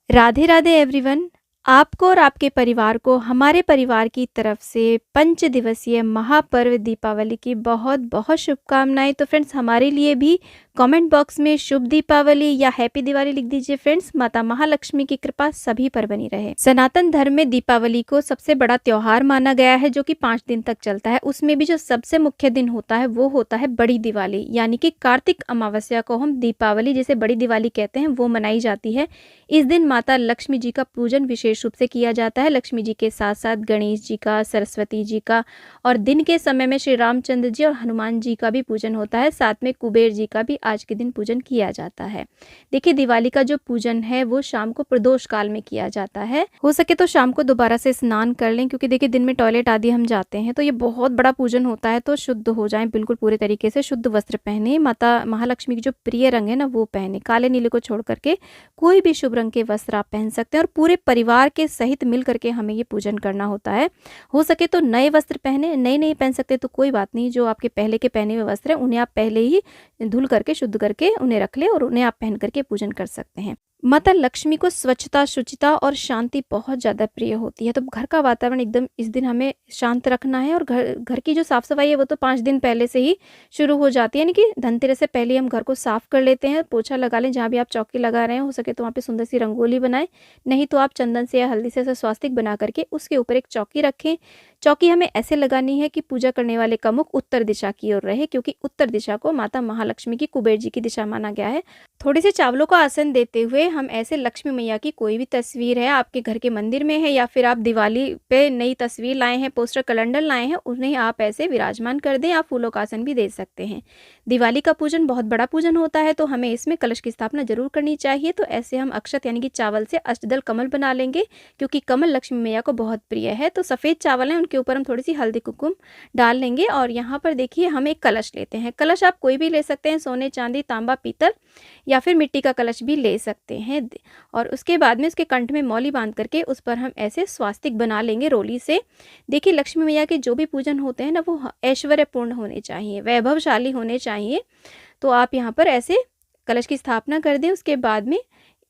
Radhe Radhe everyone. आपको और आपके परिवार को हमारे परिवार की तरफ से पंच दिवसीय महापर्व दीपावली की बहुत बहुत शुभकामनाएं। तो फ्रेंड्स, हमारे लिए भी कमेंट बॉक्स में शुभ दीपावली या हैप्पी दिवाली लिख दीजिए। फ्रेंड्स, माता महालक्ष्मी की कृपा सभी पर बनी रहे। सनातन धर्म में दीपावली को सबसे बड़ा त्योहार माना गया है, जो कि 5 दिन तक चलता है। उसमें भी जो सबसे मुख्य दिन होता है वो होता है बड़ी दिवाली, यानी कि कार्तिक अमावस्या को हम दीपावली, जिसे बड़ी दिवाली कहते हैं, वो मनाई जाती है। इस दिन माता लक्ष्मी जी का पूजन विशेष रूप से किया जाता है। लक्ष्मी जी के साथ साथ गणेश जी का, सरस्वती जी का, और दिन के समय में श्री रामचंद्र जी और हनुमान जी का भी पूजन होता है। साथ में कुबेर जी का भी आज के दिन पूजन किया जाता है। देखिए, दिवाली का जो पूजन है वो शाम को प्रदोष काल में किया जाता है। हो सके तो शाम को दोबारा से स्नान कर लें, क्योंकि देखिए दिन में टॉयलेट आदि हम जाते हैं तो ये बहुत बड़ा पूजन होता है। तो शुद्ध हो जाएं बिल्कुल पूरे तरीके से, शुद्ध वस्त्र पहने, माता महालक्ष्मी की जो प्रिय रंग है ना वो पहने। काले नीले को छोड़ करके कोई भी शुभ रंग के वस्त्र आप पहन सकते हैं, और पूरे परिवार के सहित मिल करके हमें ये पूजन करना होता है। हो सके तो नए वस्त्र पहने, नए नहीं पहन सकते तो कोई बात नहीं, जो आपके पहले के पहने हुए वस्त्र हैं उन्हें आप पहले ही धुल करके शुद्ध करके उन्हें रख ले, और उन्हें आप पहन करके पूजन कर सकते हैं। माता लक्ष्मी को स्वच्छता, शुचिता और शांति बहुत ज़्यादा प्रिय होती है। तो घर का वातावरण एकदम इस दिन हमें शांत रखना है, और घर घर की जो साफ़ सफाई है वो तो 5 दिन पहले से ही शुरू हो जाती है। यानी कि धनतेरस से पहले हम घर को साफ़ कर लेते हैं, पोछा लगा लें। जहाँ भी आप चौकी लगा रहे हैं, हो सके तो वहाँ पे सुंदर सी रंगोली बनाएं, नहीं तो आप चंदन से या हल्दी से ऐसा स्वास्तिक बना करके उसके ऊपर एक चौकी रखें। चौकी हमें ऐसे लगानी है कि पूजा करने वाले का मुख उत्तर दिशा की ओर रहे, क्योंकि उत्तर दिशा को माता महालक्ष्मी की, कुबेर जी की दिशा माना गया है। थोड़े से चावलों का आसन देते हुए हम ऐसे लक्ष्मी मैया की कोई भी तस्वीर है, आपके घर के मंदिर में है या फिर आप दिवाली पे नई तस्वीर लाए हैं, पोस्टर कैलेंडर लाए हैं, उन्हें आप ऐसे विराजमान कर दें। आप फूलों का आसन भी दे सकते हैं। दिवाली का पूजन बहुत बड़ा पूजन होता है, तो हमें इसमें कलश की स्थापना जरूर करनी चाहिए। तो ऐसे हम अक्षत यानी कि चावल से अष्टदल कमल बना लेंगे, क्योंकि कमल लक्ष्मी मैया को बहुत प्रिय है। तो सफ़ेद चावल है, उनके ऊपर हम थोड़ी सी हल्दी कुमकुम डाल लेंगे। और यहाँ पर देखिए हम एक कलश लेते हैं। कलश आप कोई भी ले सकते हैं, सोने, चांदी, तांबा, पीतल या फिर मिट्टी का कलश भी ले सकते हैं। और उसके बाद में उसके कंठ में मौली बांध करके उस पर हम ऐसे स्वास्तिक बना लेंगे रोली से। देखिए, लक्ष्मी मैया के जो भी पूजन होते हैं ना वो ऐश्वर्यपूर्ण होने चाहिए, वैभवशाली होने चाहिए। तो आप यहाँ पर ऐसे कलश की स्थापना कर दें। उसके बाद में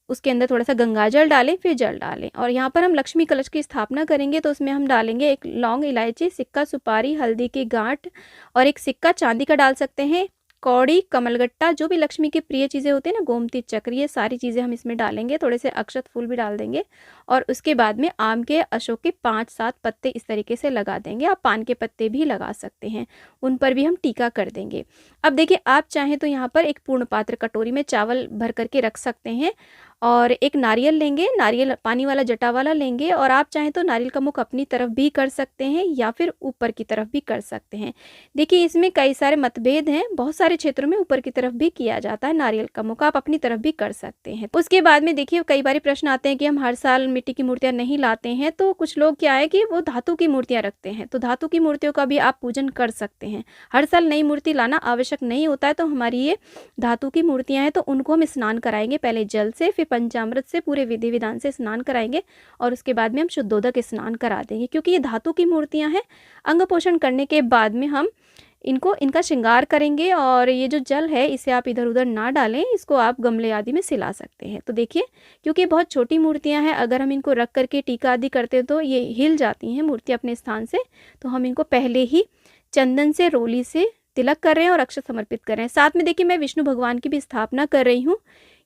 उसके अंदर थोड़ा सा गंगा जल डालें, फिर जल डालें। और यहाँ पर हम लक्ष्मी कलश की स्थापना करेंगे तो उसमें हम डालेंगे एक लौंग, इलायची, सिक्का, सुपारी, हल्दी की गांठ, और एक सिक्का चांदी का डाल सकते हैं, कौड़ी, कमलगट्टा, जो भी लक्ष्मी की प्रिय चीज़ें होती हैं ना, गोमती चक्र, ये सारी चीज़ें हम इसमें डालेंगे। थोड़े से अक्षत फूल भी डाल देंगे, और उसके बाद में आम के, अशोक के 5-7 पत्ते इस तरीके से लगा देंगे। आप पान के पत्ते भी लगा सकते हैं, उन पर भी हम टीका कर देंगे। अब देखिए, आप चाहें तो यहाँ पर एक पूर्ण पात्र कटोरी में चावल भर करके रख सकते हैं, और एक नारियल लेंगे, नारियल पानी वाला जटा वाला लेंगे, और आप चाहें तो नारियल का मुख अपनी तरफ भी कर सकते हैं या फिर ऊपर की तरफ भी कर सकते हैं। देखिए, इसमें कई सारे मतभेद हैं, बहुत सारे क्षेत्रों में ऊपर की तरफ भी किया जाता है नारियल का मुख, आप अपनी तरफ भी कर सकते हैं। उसके बाद में देखिए, कई बार प्रश्न आते हैं कि हम हर साल मिट्टी की मूर्तियां नहीं लाते हैं, तो कुछ लोग क्या है कि वो धातु की मूर्तियां रखते हैं। तो धातु की मूर्तियों का भी आप पूजन कर सकते हैं। हर साल नई मूर्ति लाना आवश्यक नहीं होता है। तो हमारी ये धातु की मूर्तियां हैं, तो उनको हम स्नान कराएंगे, पहले जल से, फिर पंचामृत से, पूरे विधि विधान से स्नान कराएंगे, और उसके बाद में हम शुद्धोदक स्नान करा देंगे। क्योंकि ये धातु की मूर्तियां हैं, अंग पोषण करने के बाद में हम इनका श्रृंगार करेंगे। और ये जो जल है इसे आप इधर उधर ना डालें, इसको आप गमले आदि में सिला सकते हैं। तो देखिए, क्योंकि बहुत छोटी मूर्तियां हैं, अगर हम इनको रख करके टीका आदि करते हैं तो ये हिल जाती हैं मूर्ति अपने स्थान से। तो हम इनको पहले ही चंदन से, रोली से तिलक कर रहे हैं और अक्षत समर्पित कर रहे हैं। साथ में देखिए, मैं विष्णु भगवान की भी स्थापना कर रही हूँ,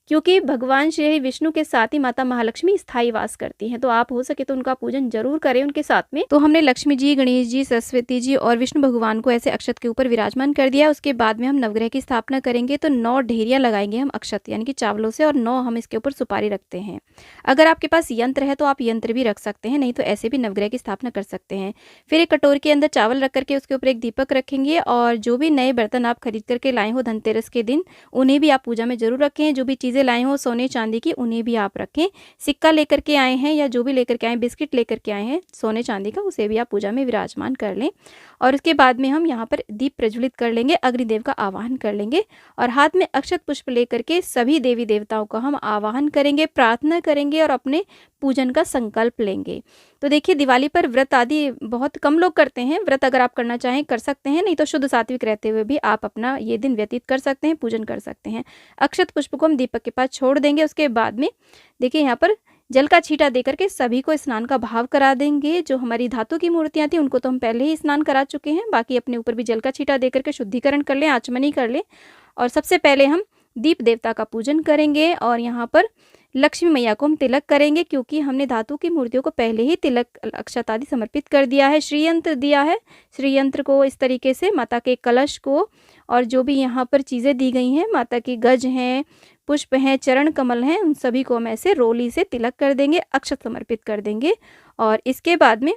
क्योंकि भगवान श्री विष्णु के साथ ही माता महालक्ष्मी स्थायी वास करती हैं। तो आप हो सके तो उनका पूजन जरूर करें उनके साथ में। तो हमने लक्ष्मी जी, गणेश जी, सरस्वती जी और विष्णु भगवान को ऐसे अक्षत के ऊपर विराजमान कर दिया। उसके बाद में हम नवग्रह की स्थापना करेंगे। तो 9 ढेरियां लगाएंगे हम अक्षत यानी कि चावलों से, और 9 हम इसके ऊपर सुपारी रखते हैं। अगर आपके पास यंत्र है तो आप यंत्र भी रख सकते हैं, नहीं तो ऐसे भी नवग्रह की स्थापना कर सकते हैं। फिर एक कटोरी के अंदर चावल रख करके उसके ऊपर एक दीपक रखेंगे, और जो भी नए बर्तन आप खरीद करके लाए हो धनतेरस के दिन, उन्हें भी आप पूजा में जरूर रखें। जो भी चीज़ें लाए हो सोने चांदी की, उन्हें भी आप रखें। सिक्का लेकर के आए हैं या जो भी लेकर के आए, बिस्किट लेकर के आए हैं सोने चांदी का, उसे भी आप पूजा में विराजमान कर लें। और उसके बाद में हम यहाँ पर दीप प्रज्वलित कर लेंगे, अग्निदेव का आवाहन कर लेंगे, और हाथ में अक्षत पुष्प लेकर के सभी देवी देवताओं का हम आवाहन करेंगे, प्रार्थना करेंगे और अपने पूजन का संकल्प लेंगे। तो देखिए, दिवाली पर व्रत आदि बहुत कम लोग करते हैं। व्रत अगर आप करना चाहें कर सकते हैं, नहीं तो शुद्ध सात्विक रहते हुए भी आप अपना ये दिन व्यतीत कर सकते हैं, पूजन कर सकते हैं। अक्षत पुष्प को हम दीपक के पास छोड़ देंगे। उसके बाद में देखिए, यहाँ पर जल का छींटा देकर के सभी को स्नान का भाव करा देंगे। जो हमारी धातु की मूर्तियाँ थी उनको तो हम पहले ही स्नान करा चुके हैं, बाकी अपने ऊपर भी जल का छींटा देकर के शुद्धिकरण कर लें, आचमनी कर लें। और सबसे पहले हम दीप देवता का पूजन करेंगे और यहाँ पर लक्ष्मी मैया को हम तिलक करेंगे, क्योंकि हमने धातु की मूर्तियों को पहले ही तिलक अक्षत आदि समर्पित कर दिया है। श्रीयंत्र दिया है, श्रीयंत्र को इस तरीके से माता के कलश को और जो भी यहाँ पर चीज़ें दी गई हैं, माता की गज हैं, पुष्प हैं, चरण कमल हैं, उन सभी को हम ऐसे रोली से तिलक कर देंगे, अक्षत समर्पित कर देंगे। और इसके बाद में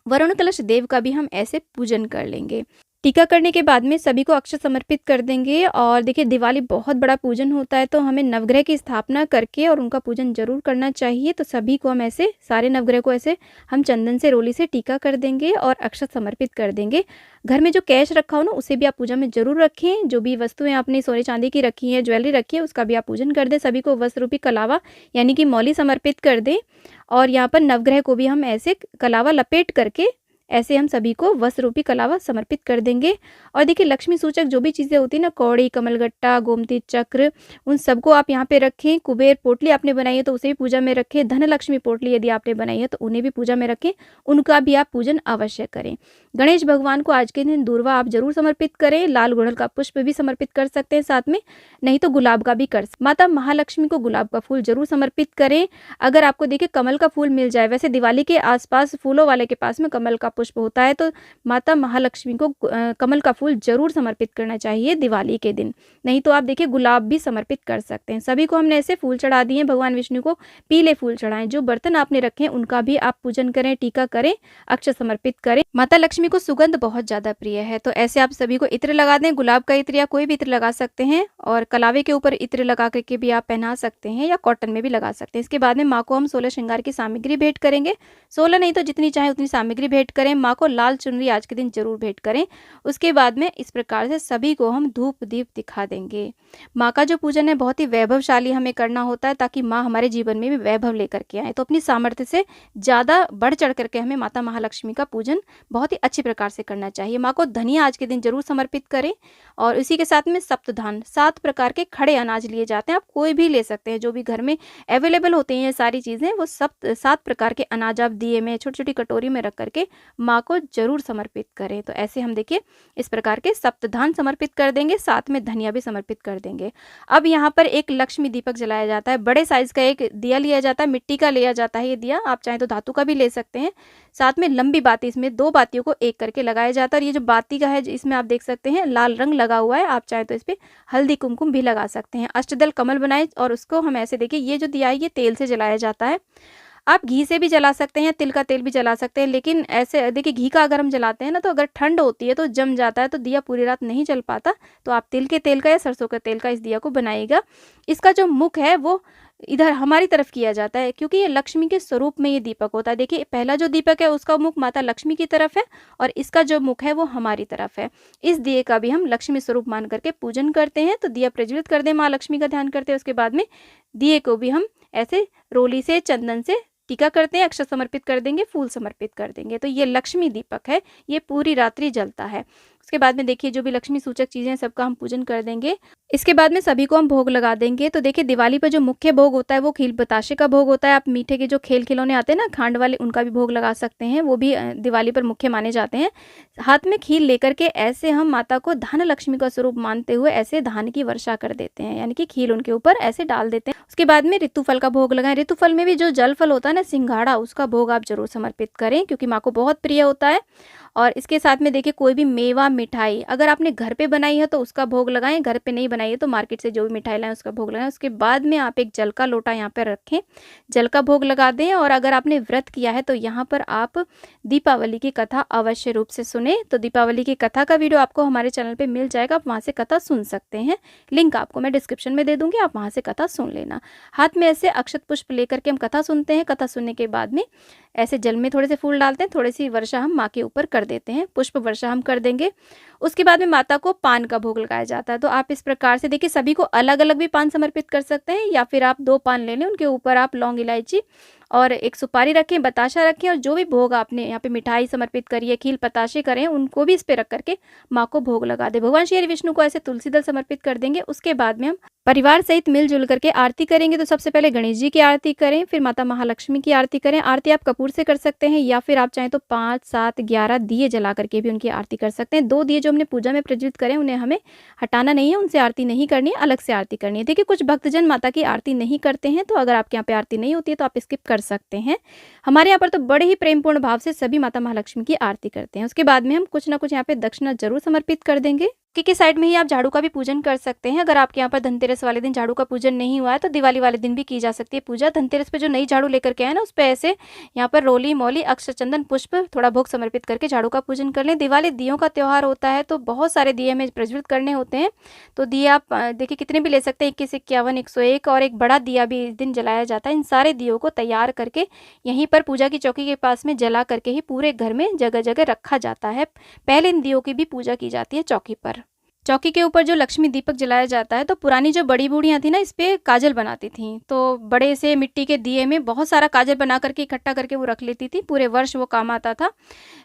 वरुण कलश देव का भी हम ऐसे पूजन कर लेंगे। टीका करने के बाद में सभी को अक्षत समर्पित कर देंगे। और देखिए, दिवाली बहुत बड़ा पूजन होता है, तो हमें नवग्रह की स्थापना करके और उनका पूजन जरूर करना चाहिए। तो सभी को हम ऐसे सारे नवग्रह को ऐसे हम चंदन से रोली से टीका कर देंगे और अक्षत समर्पित कर देंगे। घर में जो कैश रखा हो ना, उसे भी आप पूजा में जरूर रखें। जो भी वस्तुएं आपने सोने चांदी की रखी है, ज्वेलरी रखी है, उसका भी आप पूजन कर दें। सभी को वस्त्र रूपी कलावा यानी कि मौली समर्पित कर दें। और यहाँ पर नवग्रह को भी हम ऐसे कलावा लपेट करके ऐसे हम सभी को वस्त्र रूपी कलावा समर्पित कर देंगे। और देखिए, लक्ष्मी सूचक जो भी चीज़ें होती है ना, कौड़ी, कमलगट्टा, गोमती चक्र, उन सबको आप यहाँ पे रखें। कुबेर पोटली आपने बनाई है तो उसे भी पूजा में रखें। धन लक्ष्मी पोटली यदि आपने बनाई है तो उन्हें भी पूजा में रखें, उनका भी आप पूजन अवश्य करें। गणेश भगवान को आज के दिन दूर्वा आप जरूर समर्पित करें। लाल गुड़हल का पुष्प भी समर्पित कर सकते हैं साथ में, नहीं तो गुलाब का भी कर सकते। माता महालक्ष्मी को गुलाब का फूल जरूर समर्पित करें। अगर आपको देखिए कमल का फूल मिल जाए, वैसे दिवाली के आसपास फूलों वाले के पास में कमल का पुष्प होता है, तो माता महालक्ष्मी को कमल का फूल जरूर समर्पित करना चाहिए दिवाली के दिन। नहीं तो आप देखिए गुलाब भी समर्पित कर सकते हैं। सभी को हमने ऐसे फूल चढ़ा दिए। भगवान विष्णु को पीले फूल चढ़ाएं। जो बर्तन आपने रखे हैं उनका भी आप पूजन करें, टीका करें, अक्षत समर्पित करें। माता लक्ष्मी को सुगंध बहुत ज्यादा प्रिय है, तो ऐसे आप सभी को इत्र लगा दें। गुलाब का इत्र या कोई भी इत्र लगा सकते हैं, और कलावे के ऊपर इत्र लगा करके भी आप पहना सकते हैं, या कॉटन में भी लगा सकते हैं। इसके बाद में माँ को हम 16 श्रृंगार की सामग्री भेंट करेंगे। 16 नहीं तो जितनी चाहे उतनी सामग्री भेंट करें। माँ को लाल चुनरी आज के दिन जरूर भेंट करें। उसके बाद में इस प्रकार से सभी को हम धूप दीप दिखा देंगे। माँ का जो पूजन है बहुत ही वैभवशाली हमें करना होता है, ताकि माँ हमारे जीवन में भी वैभव लेकर के आए। तो अपनी सामर्थ्य से ज़्यादा बढ़ चढ़ करके हमें माता महालक्ष्मी का पूजन बहुत ही अच्छी प्रकार से करना चाहिए। माँ को धनिया आज के दिन जरूर समर्पित करें। और इसी के साथ में सप्तधान, 7 प्रकार के खड़े अनाज लिए जाते हैं। आप कोई भी ले सकते हैं, जो भी घर में अवेलेबल होते हैं सारी चीज़ें, वो 7 प्रकार के अनाज आप दिए में छोटी छोटी कटोरी में रख करके माँ को जरूर समर्पित करें। तो ऐसे हम देखिए इस प्रकार के सप्तधान समर्पित कर देंगे, साथ में धनिया भी समर्पित कर देंगे। अब यहाँ पर एक लक्ष्मी दीपक जलाया जाता है। बड़े साइज का एक दिया लिया जाता है, मिट्टी का लिया जाता है ये दिया, आप चाहें तो धातु का भी ले सकते हैं। साथ में लंबी बाती, इसमें 2 बातियों को एक करके लगाया जाता है। और ये जो बाती का है, इसमें आप देख सकते हैं लाल रंग लगा हुआ है, आप चाहें तो इस पर हल्दी कुमकुम भी लगा सकते हैं। अष्टदल कमल बनाए और उसको हम ऐसे देखिए, ये जो दिया है ये तेल से जलाया जाता है। आप घी से भी जला सकते हैं, तिल का तेल भी जला सकते हैं, लेकिन ऐसे देखिए घी का अगर हम जलाते हैं ना, तो अगर ठंड होती है तो जम जाता है, तो दिया पूरी रात नहीं जल पाता। तो आप तिल के तेल का या सरसों के तेल का इस दिया को बनाइएगा। इसका जो मुख है वो इधर हमारी तरफ किया जाता है, क्योंकि ये लक्ष्मी के स्वरूप में ये दीपक होता है। देखिए पहला जो दीपक है उसका मुख माता लक्ष्मी की तरफ है, और इसका जो मुख है वो हमारी तरफ है। इस दिए का भी हम लक्ष्मी स्वरूप मान करके पूजन करते हैं। तो दिया प्रज्वलित कर दें, माँ लक्ष्मी का ध्यान करते हैं। उसके बाद में दिए को भी हम ऐसे रोली से, चंदन से टीका करते हैं, अक्षत समर्पित कर देंगे, फूल समर्पित कर देंगे। तो ये लक्ष्मी दीपक है, ये पूरी रात्रि जलता है। उसके बाद में देखिए जो भी लक्ष्मी सूचक चीज़ें हैं सबका हम पूजन कर देंगे। इसके बाद में सभी को हम भोग लगा देंगे। तो देखिए दिवाली पर जो मुख्य भोग होता है वो खील बताशे का भोग होता है। आप मीठे के जो खेल खिलौने आते हैं ना, खांड वाले, उनका भी भोग लगा सकते हैं, वो भी दिवाली पर मुख्य माने जाते हैं। हाथ में खील लेकर के ऐसे हम माता को धन लक्ष्मी का स्वरूप मानते हुए ऐसे धान की वर्षा कर देते हैं, यानी कि खील उनके ऊपर ऐसे डाल देते हैं। उसके बाद में ऋतु फल का भोग लगाएं। ऋतु फल में भी जो जल फल होता है ना, सिंघाड़ा, उसका भोग आप जरूर समर्पित करें, क्योंकि माँ को बहुत प्रिय होता है। और इसके साथ में देखिए कोई भी मेवा, मिठाई अगर आपने घर पे बनाई है तो उसका भोग लगाएं, घर पे नहीं बनाई है तो मार्केट से जो भी मिठाई लाएं उसका भोग लगाएं। उसके बाद में आप एक जल का लोटा यहाँ पर रखें, जल का भोग लगा दें। और अगर आपने व्रत किया है तो यहाँ पर आप दीपावली की कथा अवश्य रूप से सुने। तो दीपावली की कथा का वीडियो आपको हमारे चैनल पे मिल जाएगा, आप वहाँ से कथा सुन सकते हैं। लिंक आपको मैं डिस्क्रिप्शन में दे दूंगी, आप वहाँ से कथा सुन लेना। हाथ में ऐसे अक्षत पुष्प लेकर के हम कथा सुनते हैं। कथा सुनने के बाद में ऐसे जल में थोड़े से फूल डालते हैं, थोड़ी सी वर्षा हम माँ के ऊपर कर देते हैं, पुष्प वर्षा हम कर देंगे। उसके बाद में माता को पान का भोग लगाया जाता है। तो आप इस प्रकार से देखिए सभी को अलग अलग भी पान समर्पित कर सकते हैं, या फिर आप 2 पान ले लें, उनके ऊपर आप लौंग, इलायची और एक सुपारी रखें, बताशा रखें और जो भी भोग आपने यहाँ पे मिठाई समर्पित करी है, खील बताशे करें, उनको भी इस पे रख करके माँ को भोग लगा दें। भगवान श्री हरि विष्णु को ऐसे तुलसी दल समर्पित कर देंगे। उसके बाद में हम परिवार सहित मिलजुल करके आरती करेंगे। तो सबसे पहले गणेश जी की आरती करें, फिर माता महालक्ष्मी की आरती करें। आरती आप कपूर से कर सकते हैं या फिर आप चाहें तो 5, 7, 11 दिए जला करके भी उनकी आरती कर सकते हैं। 2 दिए जो हमने पूजा में प्रज्वलित करें उन्हें हमें हटाना नहीं है, उनसे आरती नहीं करनी है, अलग से आरती करनी है। देखिए कुछ भक्तजन माता की आरती नहीं करते हैं, तो अगर आपके यहाँ पे आरती नहीं होती है तो आप स्किप कर सकते हैं। हमारे यहाँ पर तो बड़े ही प्रेमपूर्ण भाव से सभी माता महालक्ष्मी की आरती करते हैं। उसके बाद में हम कुछ ना कुछ यहाँ पे दक्षिणा जरूर समर्पित कर देंगे। के साइड में ही आप झाड़ू का भी पूजन कर सकते हैं। अगर आपके यहाँ पर धनतेरस वाले दिन झाड़ू का पूजन नहीं हुआ है तो दिवाली वाले दिन भी की जा सकती है पूजा। धनतेरस पे जो नई झाड़ू लेकर के आए ना, उस पे ऐसे यहाँ पर रोली मौली अक्षत चंदन पुष्प थोड़ा भोग समर्पित करके झाड़ू का पूजन कर लें। दिवाली दियों का त्यौहार होता है तो बहुत सारे दिए हमें प्रज्वलित करने होते हैं। तो दिए आप देखिए कितने भी ले सकते हैं, 21, 51, 101 और एक बड़ा दिया भी इस दिन जलाया जाता है। इन सारे दियों को तैयार करके यहीं पर पूजा की चौकी के पास में जला करके ही पूरे घर में जगह जगह रखा जाता है। पहले इन दियों की भी पूजा की जाती है चौकी पर। चौकी के ऊपर जो लक्ष्मी दीपक जलाया जाता है, तो पुरानी जो बड़ी बूढ़ियाँ थी ना, इस पे काजल बनाती थीं। तो बड़े से मिट्टी के दिए में बहुत सारा काजल बना करके इकट्ठा करके वो रख लेती थी, पूरे वर्ष वो काम आता था।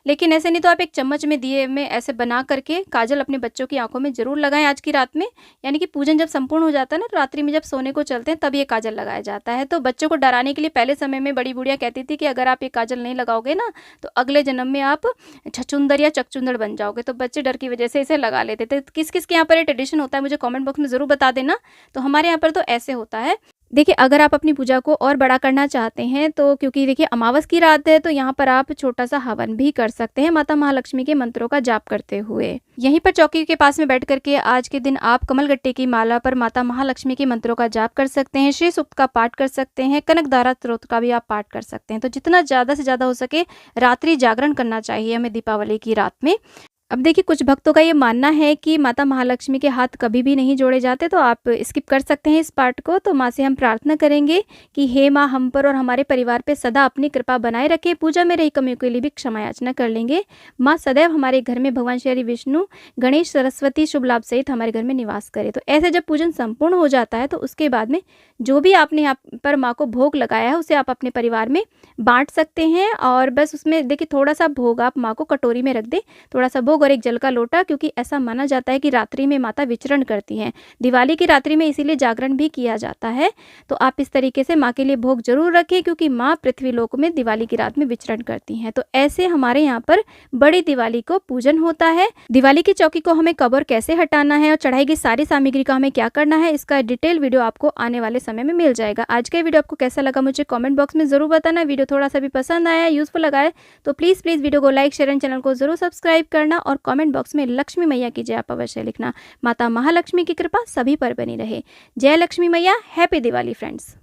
लेकिन ऐसे नहीं तो आप एक चम्मच में दिए में ऐसे बना करके काजल अपने बच्चों की आंखों में जरूर लगाएं आज की रात में। यानी कि पूजन जब संपूर्ण हो जाता है ना, रात्रि में जब सोने को चलते हैं तब ये काजल लगाया जाता है। तो बच्चों को डराने के लिए पहले समय में बड़ी बूढ़ियाँ कहती थी कि अगर आप ये काजल नहीं लगाओगे ना तो अगले जन्म में आप छछुंदर या चकचुंदर बन जाओगे। तो बच्चे डर की वजह से इसे लगा लेते थे। किस किस के यहाँ पर ये ट्रेडिशन होता है मुझे कमेंट बॉक्स में ज़रूर बता देना। तो हमारे यहाँ पर तो ऐसे होता है। देखिए अगर आप अपनी पूजा को और बड़ा करना चाहते हैं तो क्योंकि देखिए अमावस की रात है, तो यहाँ पर आप छोटा सा हवन भी कर सकते हैं माता महालक्ष्मी के मंत्रों का जाप करते हुए। यहीं पर चौकी के पास में बैठ करके आज के दिन आप कमलगट्टे की माला पर माता महालक्ष्मी के मंत्रों का जाप कर सकते हैं, श्री सूक्त का पाठ कर सकते हैं, कनकधारा स्तोत्र का भी आप पाठ कर सकते हैं। तो जितना ज़्यादा से ज़्यादा हो सके रात्रि जागरण करना चाहिए हमें दीपावली की रात में। अब देखिए कुछ भक्तों का ये मानना है कि माता महालक्ष्मी के हाथ कभी भी नहीं जोड़े जाते, तो आप स्किप कर सकते हैं इस पार्ट को। तो माँ से हम प्रार्थना करेंगे कि हे माँ, हम पर और हमारे परिवार पे सदा अपनी कृपा बनाए रखे। पूजा में रही कमियों के लिए भी क्षमा याचना कर लेंगे। माँ सदैव हमारे घर में भगवान श्री हरि विष्णु गणेश सरस्वती शुभ लाभ सहित हमारे घर में निवास करे। तो ऐसे जब पूजन संपूर्ण हो जाता है तो उसके बाद में जो भी आपने यहाँ पर माँ को भोग लगाया है उसे आप अपने परिवार में बांट सकते हैं। और बस उसमें देखिए थोड़ा सा भोग आप माँ को कटोरी में रख दें, थोड़ा सा भोग और एक जल का लोटा, क्योंकि ऐसा माना जाता है कि रात्रि में माता विचरण करती हैं। दिवाली की रात्रि में इसीलिए जागरण भी किया जाता है। तो आप इस तरीके से माँ के लिए भोग जरूर रखें, क्योंकि माँ पृथ्वी लोक में दिवाली की रात में विचरण करती हैं। तो ऐसे हमारे यहाँ पर बड़ी दिवाली को पूजन होता है। दिवाली की चौकी को हमें कब और कैसे हटाना है और चढ़ाई गई सारी सामग्री का हमें क्या करना है, इसका डिटेल वीडियो आपको आने वाले समय में मिल जाएगा। आज का वीडियो आपको कैसा लगा मुझे कमेंट बॉक्स में जरूर बताना। वीडियो थोड़ा सा भी पसंद आया, यूजफुल लगा है तो प्लीज वीडियो को लाइक, शेयर एंड चैनल को जरूर सब्सक्राइब करना और कमेंट बॉक्स में लक्ष्मी मैया की जय आप अवश्य लिखना। माता महालक्ष्मी की कृपा सभी पर बनी रहे। जय लक्ष्मी मैया। Happy Diwali friends.